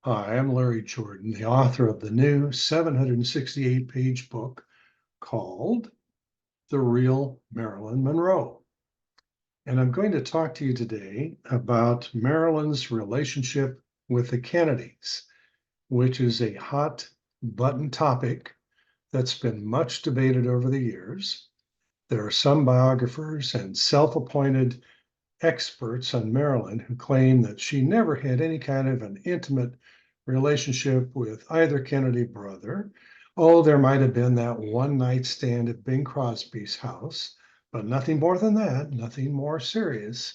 Hi, I'm Larry Jordan, the author of the new 768-page book called The Real Marilyn Monroe. And I'm going to talk to you today about Marilyn's relationship with the Kennedys, which is a hot button topic that's been much debated over the years. There are some biographers and self-appointed experts on Marilyn who claim that she never had any kind of an intimate relationship with either Kennedy brother. Oh, there might have been that one night stand at Bing Crosby's house, but nothing more than that, nothing more serious.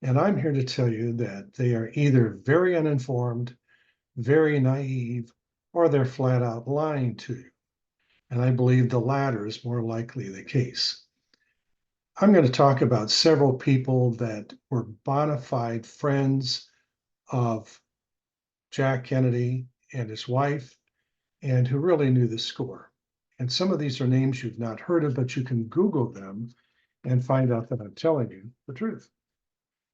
And I'm here to tell you that they are either very uninformed, very naive, or they're flat out lying to you. And I believe the latter is more likely the case. I'm going to talk about several people that were bona fide friends of Jack Kennedy and his wife, and who really knew the score. And some of these are names you've not heard of, but you can Google them and find out that I'm telling you the truth.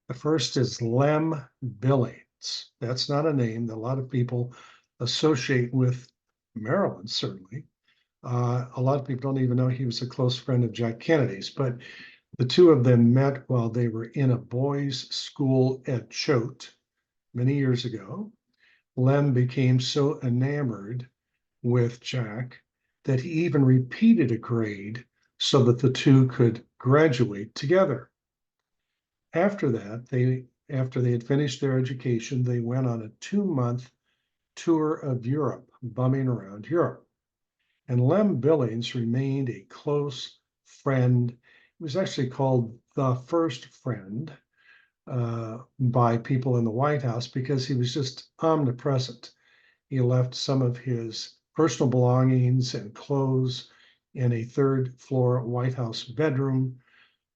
The first is Lem Billings. That's not a name that a lot of people associate with Maryland, certainly. A lot of people don't even know he was a close friend of Jack Kennedy's, but the two of them met while they were in a boys' school at Choate many years ago. Lem became so enamored with Jack that he even repeated a grade so that the two could graduate together. After that, after they had finished their education, they went on a 2-month tour of Europe, bumming around Europe. And Lem Billings remained a close friend. He was actually called the first friend by people in the White House because he was just omnipresent. He left some of his personal belongings and clothes in a third-floor White House bedroom.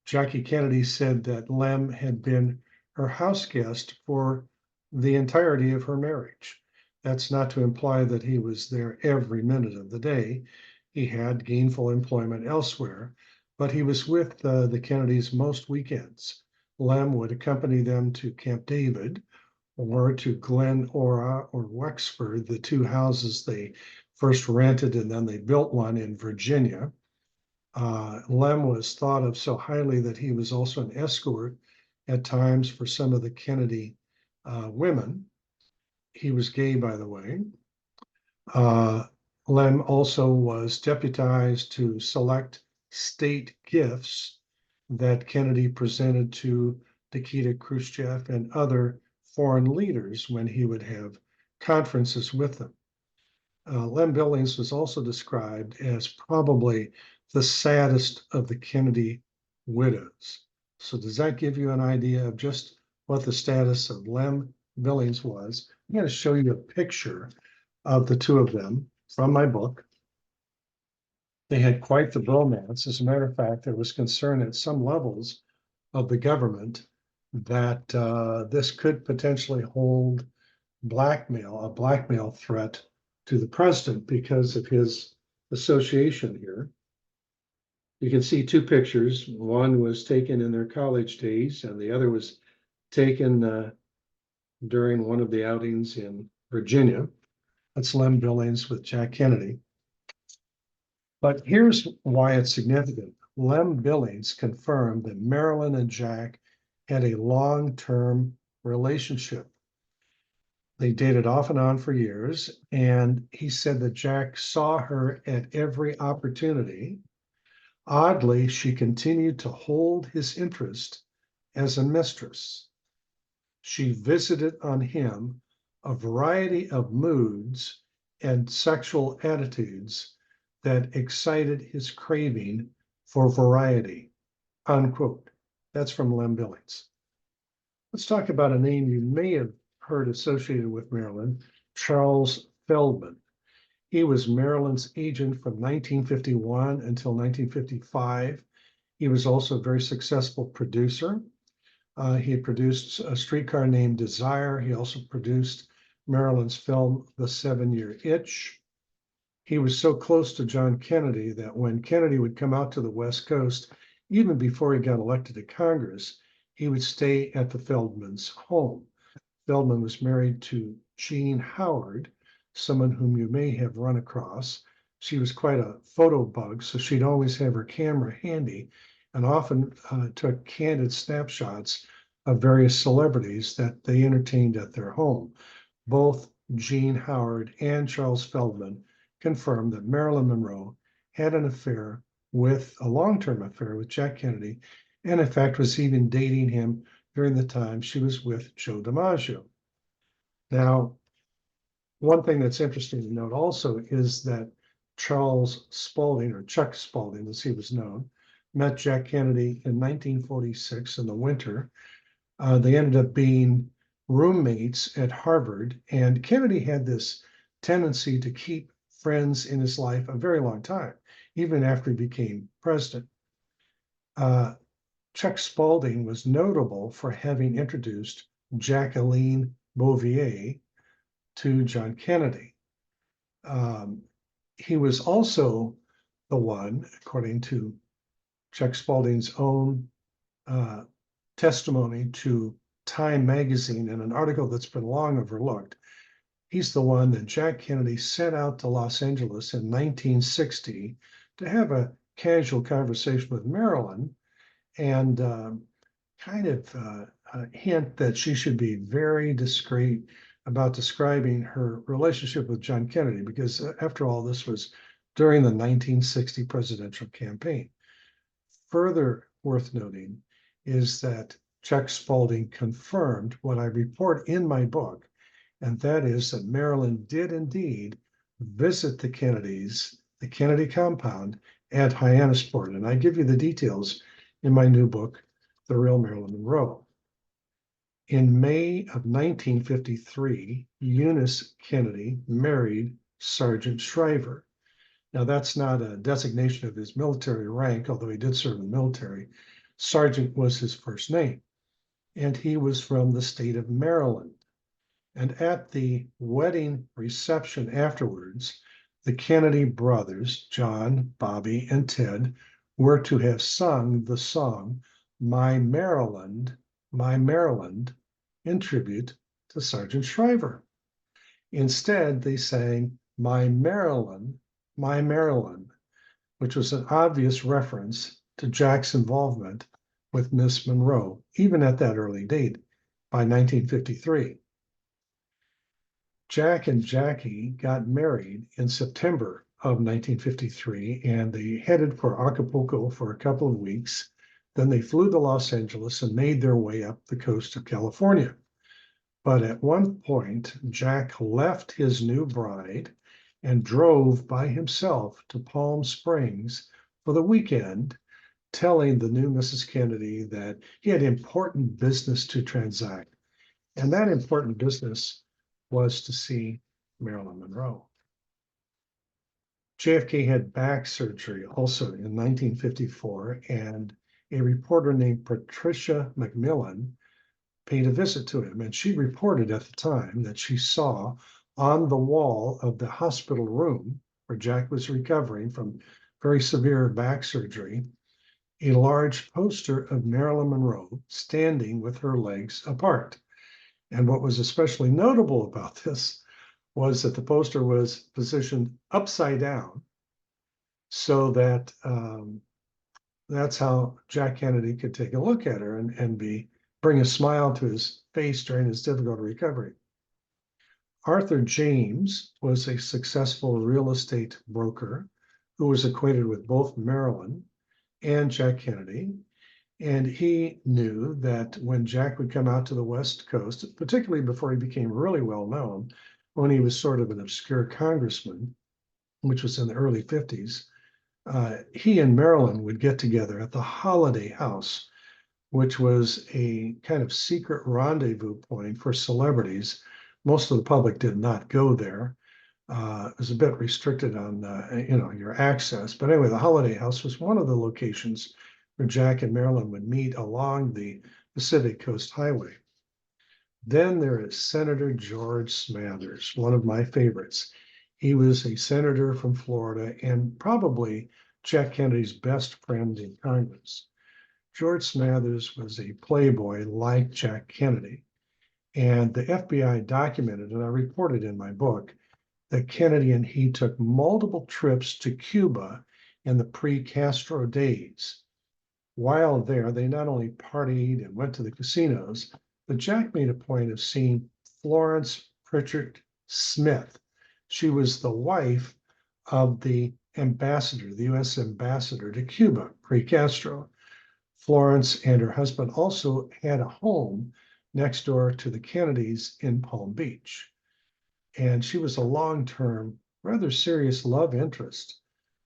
Jackie Kennedy said that Lem had been her house guest for the entirety of her marriage. That's not to imply that he was there every minute of the day. He had gainful employment elsewhere, but he was with the Kennedys most weekends. Lem would accompany them to Camp David or to Glen Ora or Wexford, the two houses they first rented and then they built one in Virginia. Lem was thought of so highly that he was also an escort at times for some of the Kennedy women. He was gay, by the way. Uh, Lem also was deputized to select state gifts that Kennedy presented to Nikita Khrushchev and other foreign leaders when he would have conferences with them. Lem Billings was also described as probably the saddest of the Kennedy widows. So does that give you an idea of just what the status of Lem Billings was? I'm going to show you a picture of the two of them from my book. They had quite the bromance. As a matter of fact, there was concern at some levels of the government that this could potentially hold a blackmail threat to the president because of his association here. You can see two pictures. One was taken in their college days, and the other was taken during one of the outings in Virginia. That's Lem Billings with Jack Kennedy. But here's why it's significant. Lem Billings confirmed that Marilyn and Jack had a long-term relationship. They dated off and on for years, and he said that Jack saw her at every opportunity. Oddly, she continued to hold his interest as a mistress. She visited on him a variety of moods and sexual attitudes that excited his craving for variety, unquote. That's from Lem Billings. Let's talk about a name you may have heard associated with Marilyn, Charles Feldman. He was Marilyn's agent from 1951 until 1955. He was also a very successful producer. He had produced A Streetcar Named Desire. He also produced Marilyn's film, The 7-Year Itch. He was so close to John Kennedy that when Kennedy would come out to the West Coast, even before he got elected to Congress, he would stay at the Feldman's home. Feldman was married to Jean Howard, someone whom you may have run across. She was quite a photo bug, so she'd always have her camera handy and often took candid snapshots of various celebrities that they entertained at their home. Both Jean Howard and Charles Feldman confirmed that Marilyn Monroe had an affair a long-term affair with Jack Kennedy, and in fact was even dating him during the time she was with Joe DiMaggio. Now, one thing that's interesting to note also is that Charles Spaulding, or Chuck Spaulding as he was known, met Jack Kennedy in 1946 in the winter. They ended up being roommates at Harvard, and Kennedy had this tendency to keep friends in his life a very long time, even after he became president. Chuck Spaulding was notable for having introduced Jacqueline Bouvier to John Kennedy. He was also the one, according to Chuck Spaulding's own testimony to Time magazine in an article that's been long overlooked. He's the one that Jack Kennedy sent out to Los Angeles in 1960 to have a casual conversation with Marilyn and kind of hint that she should be very discreet about describing her relationship with John Kennedy, because after all, this was during the 1960 presidential campaign. Further worth noting is that Chuck Spaulding confirmed what I report in my book, and that is that Marilyn did indeed visit the Kennedys, the Kennedy compound at Hyannisport, and I give you the details in my new book, The Real Marilyn Monroe. In May of 1953, Eunice Kennedy married Sergeant Shriver. Now, that's not a designation of his military rank, although he did serve in the military. Sergeant was his first name, and he was from the state of Maryland. And at the wedding reception afterwards, the Kennedy brothers, John, Bobby, and Ted, were to have sung the song, My Maryland, in tribute to Sergeant Shriver. Instead, they sang My Maryland, which was an obvious reference to Jack's involvement with Miss Monroe, even at that early date, by 1953. Jack and Jackie got married in September of 1953, and they headed for Acapulco for a couple of weeks. Then they flew to Los Angeles and made their way up the coast of California. But at one point, Jack left his new bride and drove by himself to Palm Springs for the weekend, telling the new Mrs. Kennedy that he had important business to transact. And that important business was to see Marilyn Monroe. JFK had back surgery also in 1954, and a reporter named Patricia McMillan paid a visit to him, and she reported at the time that she saw on the wall of the hospital room where Jack was recovering from very severe back surgery, a large poster of Marilyn Monroe standing with her legs apart. And what was especially notable about this was that the poster was positioned upside down, so that that's how Jack Kennedy could take a look at her and bring a smile to his face during his difficult recovery. Arthur James was a successful real estate broker who was acquainted with both Marilyn and Jack Kennedy. And he knew that when Jack would come out to the West Coast, particularly before he became really well known, when he was sort of an obscure congressman, which was in the early 50s, he and Marilyn would get together at the Holiday House, which was a kind of secret rendezvous point for celebrities. Most of the public did not go there. It was a bit restricted on your access. But anyway, the Holiday House was one of the locations where Jack and Marilyn would meet along the Pacific Coast Highway. Then there is Senator George Smathers, one of my favorites. He was a senator from Florida and probably Jack Kennedy's best friend in Congress. George Smathers was a playboy like Jack Kennedy. And the FBI documented, and I reported in my book, that Kennedy and he took multiple trips to Cuba in the pre-Castro days. While there, they not only partied and went to the casinos, but Jack made a point of seeing Florence Pritchard Smith. She was the wife of the ambassador, the US ambassador to Cuba, pre-Castro. Florence and her husband also had a home next door to the Kennedys in Palm Beach. And she was a long-term, rather serious love interest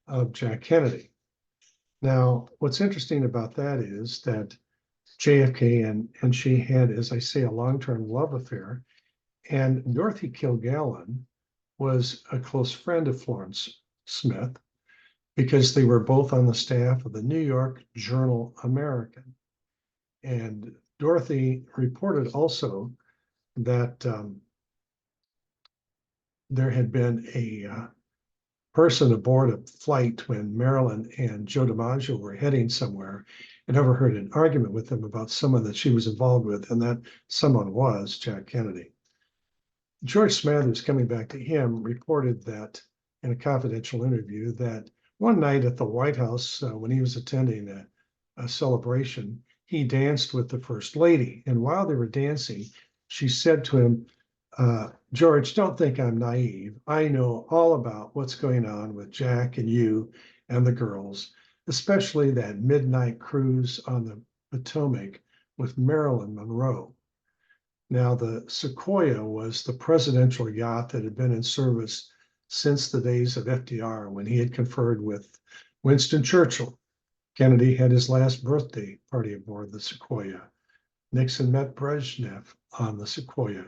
of Jack Kennedy. Now, what's interesting about that is that JFK and she had, as I say, a long-term love affair. And Dorothy Kilgallen was a close friend of Florence Smith because they were both on the staff of the New York Journal American. And Dorothy reported also that there had been a person aboard a flight when Marilyn and Joe DiMaggio were heading somewhere and overheard an argument with them about someone that she was involved with, and that someone was Jack Kennedy. George Smathers, coming back to him, reported that in a confidential interview that one night at the White House, when he was attending a celebration, he danced with the First Lady. And while they were dancing, she said to him, George, don't think I'm naive. I know all about what's going on with Jack and you and the girls, especially that midnight cruise on the Potomac with Marilyn Monroe. Now, the Sequoia was the presidential yacht that had been in service since the days of FDR when he had conferred with Winston Churchill. Kennedy had his last birthday party aboard the Sequoia. Nixon met Brezhnev on the Sequoia.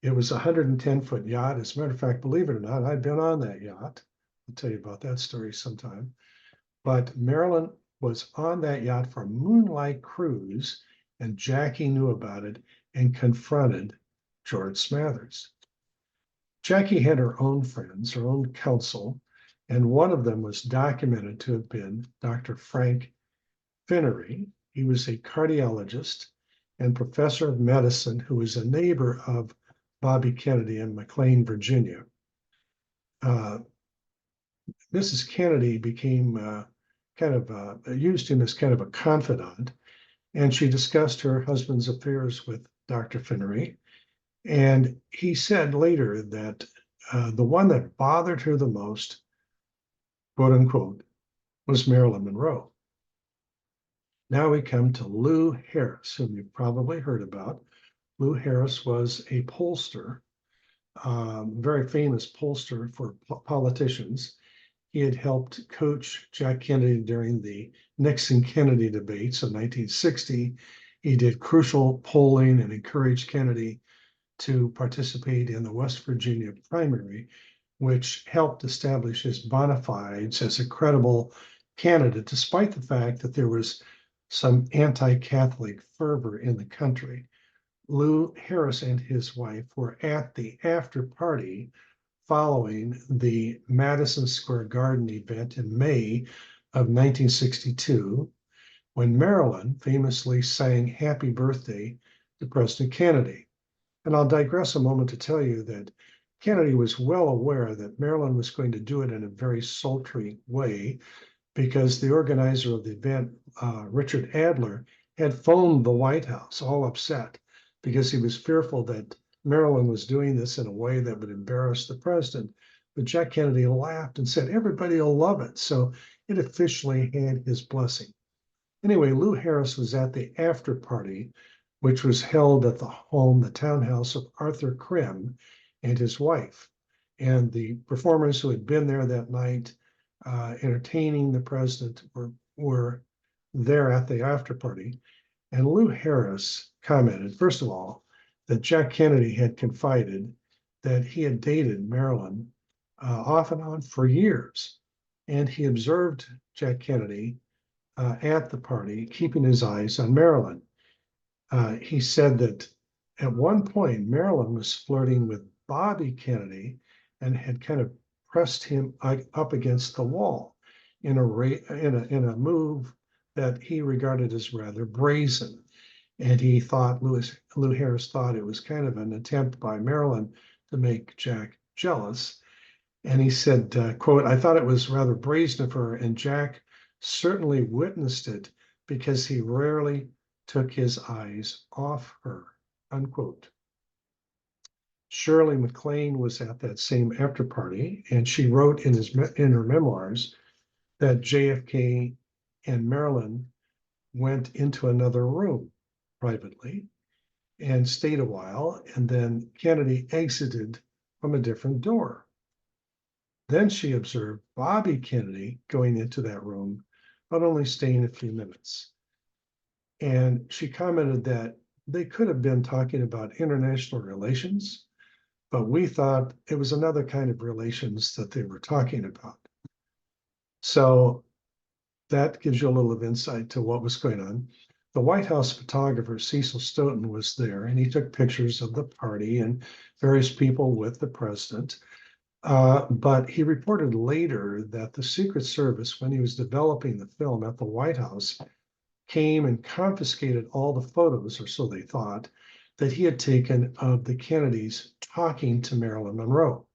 It was a 110-foot yacht. As a matter of fact, believe it or not, I've been on that yacht. I'll tell you about that story sometime. But Marilyn was on that yacht for a moonlight cruise, and Jackie knew about it and confronted George Smathers. Jackie had her own friends, her own counsel, and one of them was documented to have been Dr. Frank Finnery. He was a cardiologist and professor of medicine who was a neighbor of Bobby Kennedy in McLean, Virginia. Mrs. Kennedy became used him as kind of a confidant, and she discussed her husband's affairs with Dr. Finnery. And he said later that the one that bothered her the most, quote unquote, was Marilyn Monroe. Now we come to Lou Harris, whom you've probably heard about. Lou Harris was a pollster, very famous pollster for politicians. He had helped coach Jack Kennedy during the Nixon-Kennedy debates of 1960. He did crucial polling and encouraged Kennedy to participate in the West Virginia primary, which helped establish his bona fides as a credible candidate, despite the fact that there was some anti-Catholic fervor in the country. Lou Harris and his wife were at the after party following the Madison Square Garden event in May of 1962, when Marilyn famously sang Happy Birthday to President Kennedy. And I'll digress a moment to tell you that Kennedy was well aware that Marilyn was going to do it in a very sultry way, because the organizer of the event, Richard Adler, had phoned the White House all upset because he was fearful that Marilyn was doing this in a way that would embarrass the president. But Jack Kennedy laughed and said, everybody will love it. So it officially had his blessing. Anyway, Lou Harris was at the after party, which was held at the townhouse of Arthur Krim and his wife. And the performers who had been there that night entertaining the president were there at the after party. And Lou Harris commented, first of all, that Jack Kennedy had confided that he had dated Marilyn off and on for years. And he observed Jack Kennedy at the party, keeping his eyes on Marilyn. He said that at one point, Marilyn was flirting with Bobby Kennedy and had kind of pressed him up against the wall in a move that he regarded as rather brazen. And Lou Harris thought it was kind of an attempt by Marilyn to make Jack jealous. And he said, quote, "I thought it was rather brazen of her, and Jack certainly witnessed it because he rarely took his eyes off her," unquote. Shirley MacLaine was at that same after party, and she wrote in her memoirs that JFK and Marilyn went into another room privately and stayed a while, and then Kennedy exited from a different door. Then she observed Bobby Kennedy going into that room, but only staying a few minutes. And she commented that they could have been talking about international relations, but we thought it was another kind of relations that they were talking about. So that gives you a little of insight to what was going on. The White House photographer Cecil Stoughton was there, and he took pictures of the party and various people with the president. But he reported later that the Secret Service, when he was developing the film at the White House, came and confiscated all the photos, or so they thought, that he had taken of the Kennedys talking to Marilyn Monroe.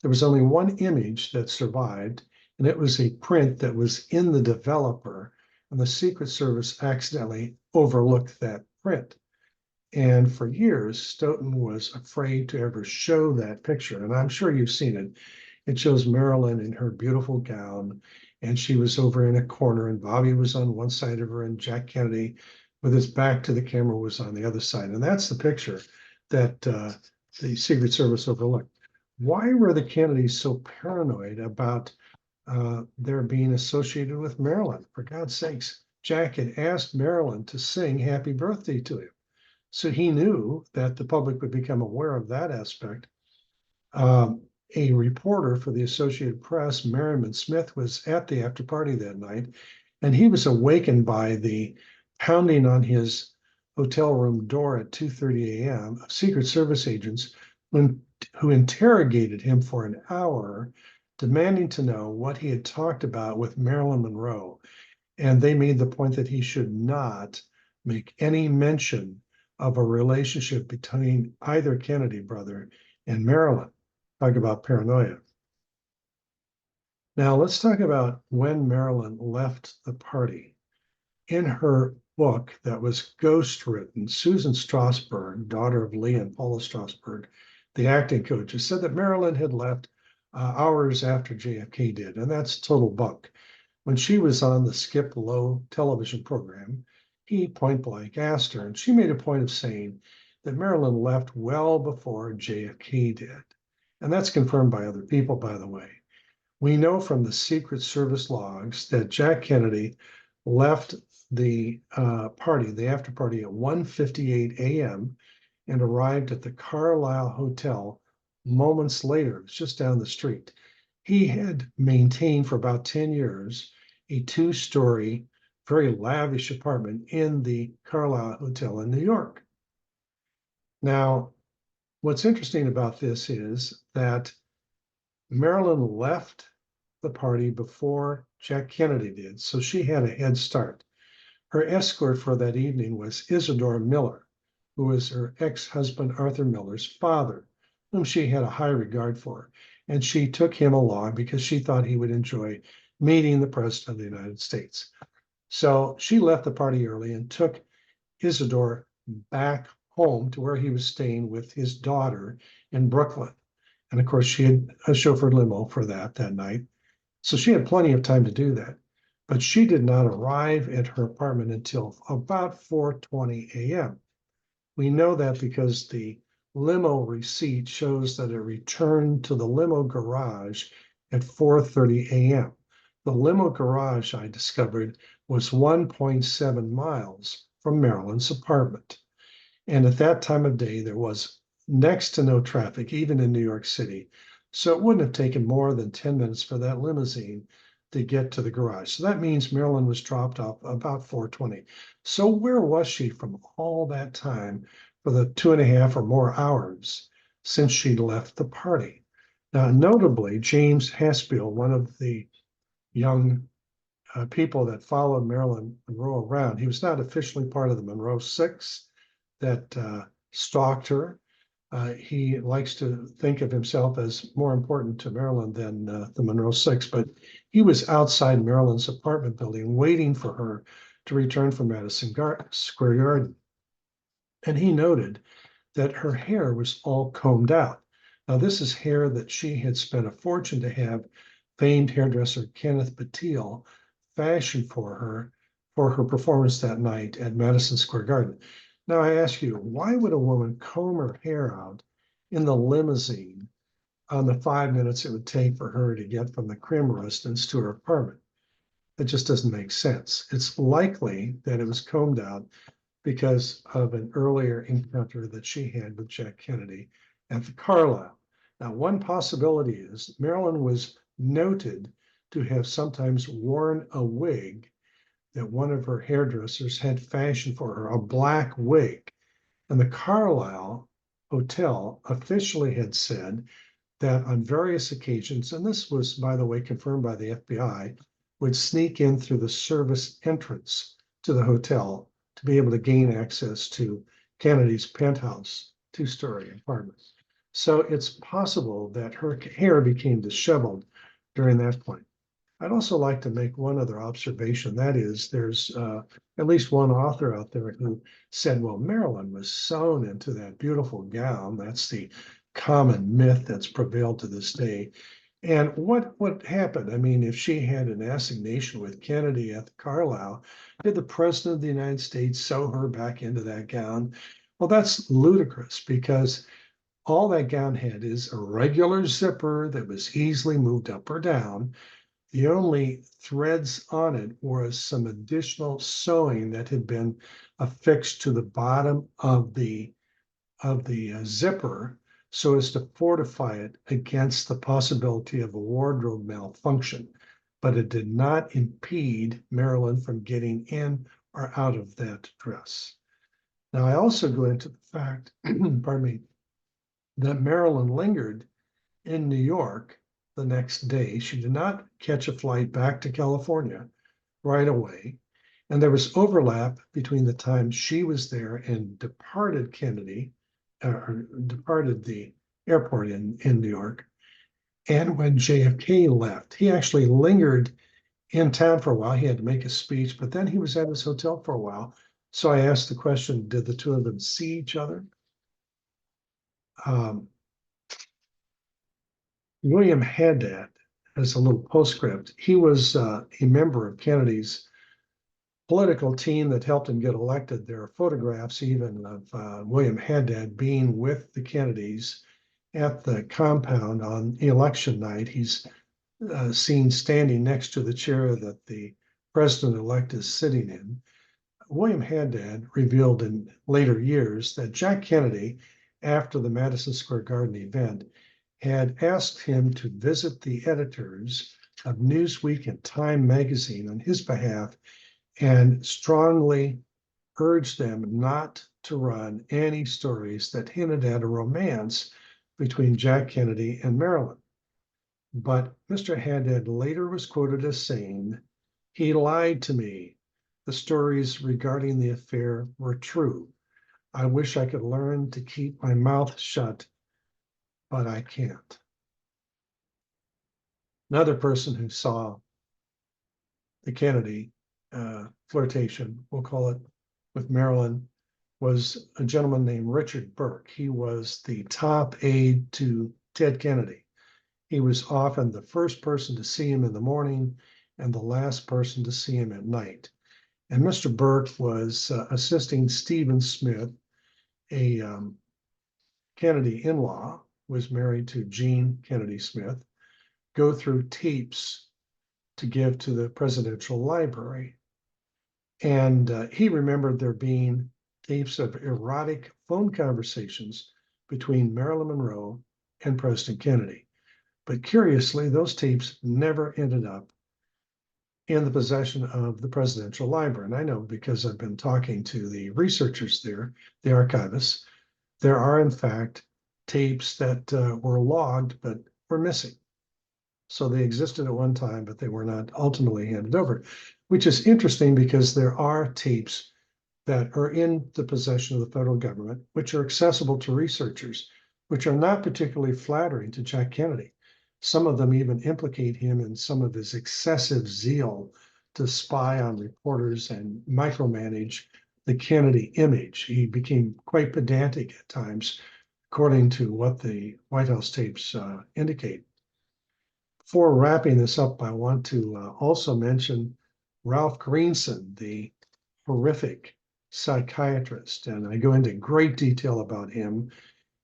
There was only one image that survived, and it was a print that was in the developer, and the Secret Service accidentally overlooked that print. And for years, Stoughton was afraid to ever show that picture. And I'm sure you've seen it. It shows Marilyn in her beautiful gown, and she was over in a corner, and Bobby was on one side of her, and Jack Kennedy, with his back to the camera, was on the other side. And that's the picture that the Secret Service overlooked. Why were the Kennedys so paranoid about their being associated with Marilyn? For God's sakes, Jack had asked Marilyn to sing Happy Birthday to him. So he knew that the public would become aware of that aspect. A reporter for the Associated Press, Merriman Smith, was at the after party that night, and he was awakened by the pounding on his hotel room door at 2:30 a.m. of Secret Service agents who interrogated him for an hour, demanding to know what he had talked about with Marilyn Monroe. And they made the point that he should not make any mention of a relationship between either Kennedy brother and Marilyn. Talk about paranoia. Now let's talk about when Marilyn left the party. In her book that was ghost written, Susan Strasberg, daughter of Lee and Paula Strasberg, the acting coaches, said that Marilyn had left hours after JFK did, and that's total bunk. When she was on the Skip Lowe television program, he point blank asked her, and she made a point of saying that Marilyn left well before JFK did. And that's confirmed by other people, by the way. We know from the Secret Service logs that Jack Kennedy left the party, the after party, at 1:58 a.m. and arrived at the Carlisle Hotel moments later. It's just down the street. He had maintained for about 10 years a two-story, very lavish apartment in the Carlisle Hotel in New York. Now, what's interesting about this is that Marilyn left the party before Jack Kennedy did, so she had a head start. Her escort for that evening was Isidore Miller, who was her ex-husband Arthur Miller's father, whom she had a high regard for. And she took him along because she thought he would enjoy meeting the President of the United States. So she left the party early and took Isidore back home to where he was staying with his daughter in Brooklyn. And of course, she had a chauffeured limo for that night. So she had plenty of time to do that. But she did not arrive at her apartment until about 4:20 a.m. We know that because the limo receipt shows that it returned to the limo garage at 4:30 a.m. The limo garage, I discovered, was 1.7 miles from Marilyn's apartment. And at that time of day, there was next to no traffic, even in New York City. So it wouldn't have taken more than 10 minutes for that limousine to get to the garage. So that means Marilyn was dropped off about 4:20. So where was she from all that time for the 2.5 or more hours since she left the party? Now, notably, James Haspiel, one of the young people that followed Marilyn Monroe around. He was not officially part of the Monroe Six that stalked her. He likes to think of himself as more important to Marilyn than the Monroe Six, but he was outside Marilyn's apartment building waiting for her to return from Madison Square Garden. And he noted that her hair was all combed out. Now, this is hair that she had spent a fortune to have famed hairdresser Kenneth Batille fashion for her performance that night at Madison Square Garden. Now, I ask you, why would a woman comb her hair out in the limousine on the 5 minutes it would take for her to get from the Kramer residence to her apartment? It just doesn't make sense. It's likely that it was combed out because of an earlier encounter that she had with Jack Kennedy at the Carlisle. Now, one possibility is Marilyn was noted to have sometimes worn a wig that one of her hairdressers had fashioned for her, a black wig. And the Carlisle Hotel officially had said that on various occasions, and this was, by the way, confirmed by the FBI, would sneak in through the service entrance to the hotel to be able to gain access to Kennedy's penthouse two-story apartment. So it's possible that her hair became disheveled during that point. I'd also like to make one other observation. That is, there's at least one author out there who said, well, Marilyn was sewn into that beautiful gown. That's the common myth that's prevailed to this day. And what happened? I mean, if she had an assignation with Kennedy at the Carlisle, did the President of the United States sew her back into that gown? Well, that's ludicrous because all that gown had is a regular zipper that was easily moved up or down. The only threads on it was some additional sewing that had been affixed to the bottom of the zipper so as to fortify it against the possibility of a wardrobe malfunction. But it did not impede Marilyn from getting in or out of that dress. Now, I also go into the fact, pardon me, that Marilyn lingered in New York the next day. She did not catch a flight back to California right away. And there was overlap between the time she was there and departed Kennedy, or departed the airport in New York, and when JFK left. He actually lingered in town for a while. He had to make a speech, but then he was at his hotel for a while. So I asked the question, did the two of them see each other? William Haddad, as a little postscript, he was a member of Kennedy's political team that helped him get elected. There are photographs even of William Haddad being with the Kennedys at the compound on election night. He's seen standing next to the chair that the president-elect is sitting in. William Haddad revealed in later years that Jack Kennedy, after the Madison Square Garden event, had asked him to visit the editors of Newsweek and Time magazine on his behalf and strongly urged them not to run any stories that hinted at a romance between Jack Kennedy and Marilyn. But Mr. Haddad later was quoted as saying, "He lied to me. The stories regarding the affair were true. I wish I could learn to keep my mouth shut, but I can't." Another person who saw the Kennedy flirtation, we'll call it, with Marilyn was a gentleman named Richard Burke. He was the top aide to Ted Kennedy. He was often the first person to see him in the morning and the last person to see him at night. And Mr. Burke was assisting Stephen Smith, a Kennedy in-law, was married to Jean Kennedy Smith, go through tapes to give to the presidential library. And he remembered there being tapes of erotic phone conversations between Marilyn Monroe and President Kennedy. But curiously, those tapes never ended up in the possession of the presidential library. And I know because I've been talking to the researchers there, the archivists, there are in fact tapes that were logged but were missing. So they existed at one time, but they were not ultimately handed over, which is interesting because there are tapes that are in the possession of the federal government, which are accessible to researchers, which are not particularly flattering to Jack Kennedy. Some of them even implicate him in some of his excessive zeal to spy on reporters and micromanage the Kennedy image. He became quite pedantic at times, according to what the White House tapes indicate. Before wrapping this up, I want to also mention Ralph Greenson, the horrific psychiatrist, and I go into great detail about him.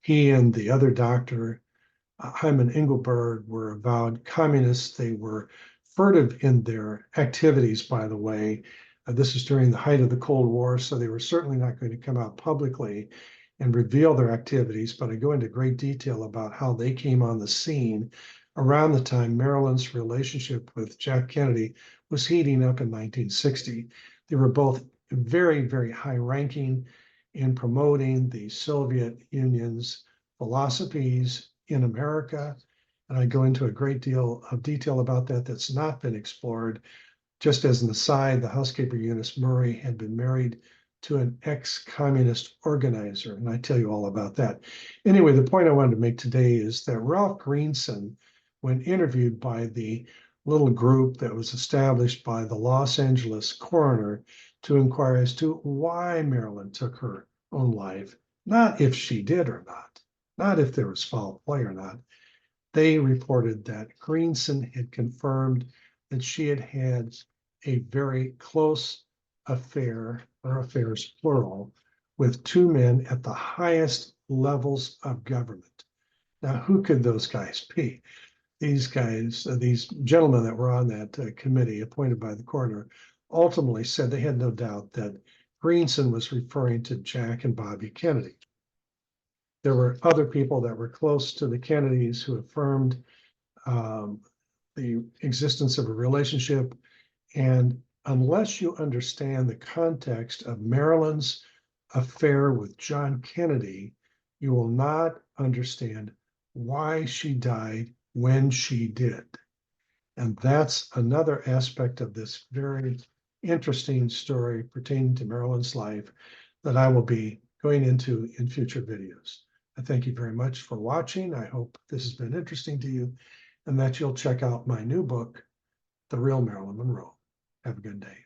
He and the other doctor, Hyman Engelberg, were avowed communists. They were furtive in their activities, by the way. This is during the height of the Cold War, so they were certainly not going to come out publicly and reveal their activities, but I go into great detail about how they came on the scene around the time Marilyn's relationship with Jack Kennedy was heating up in 1960. They were both very, very high ranking in promoting the Soviet Union's philosophies in America. And I go into a great deal of detail about that that's not been explored. Just as an aside, the housekeeper Eunice Murray had been married to an ex-communist organizer, and I tell you all about that. Anyway, the point I wanted to make today is that Ralph Greenson, when interviewed by the little group that was established by the Los Angeles coroner to inquire as to why Marilyn took her own life, not if she did or not if there was foul play or not, they reported that Greenson had confirmed that she had had a very close affair, or affairs plural, with two men at the highest levels of government. Now, who could those guys be? These guys, these gentlemen that were on that committee appointed by the coroner, ultimately said they had no doubt that Greenson was referring to Jack and Bobby Kennedy. There were other people that were close to the Kennedys who affirmed the existence of a relationship. And unless you understand the context of Marilyn's affair with John Kennedy, you will not understand why she died when she did. And that's another aspect of this very interesting story pertaining to Marilyn's life that I will be going into in future videos. I thank you very much for watching. I hope this has been interesting to you and that you'll check out my new book, The Real Marilyn Monroe. Have a good day.